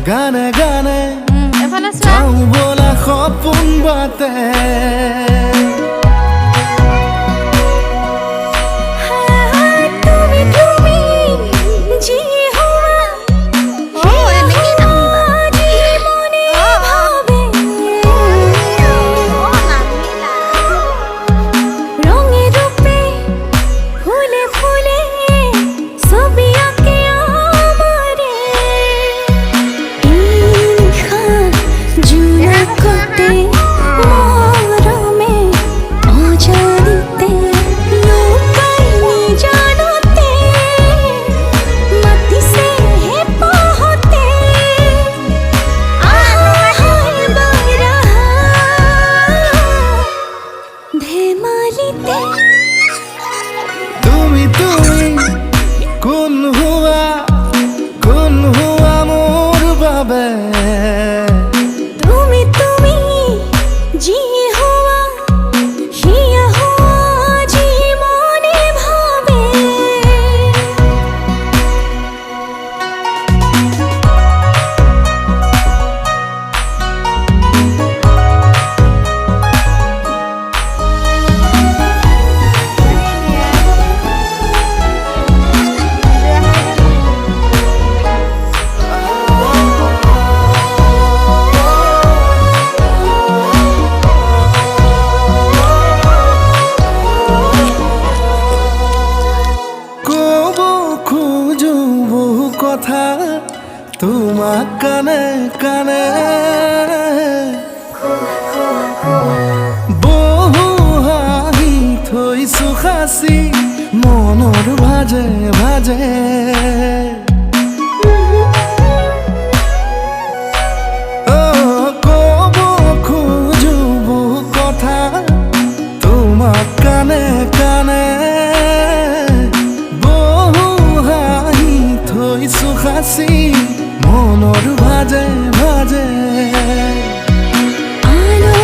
গানে গানে এফালে চাওঁ ব'লা সপোন বাটে তুমি তুমি কোন হুয়া মোর বাবে তুমি তুমি জি হুয়া হিয়া হুয়া জি মনে ভাবে কথা তোমাক কানে কানে বহু হাঁহি থৈছো সাঁচি মনৰ ভাজে ভাজে ক'ব খোজো বহু কথা তোমাক কানে কানে সাঁচি মনৰ ভাজে ভাজে আলো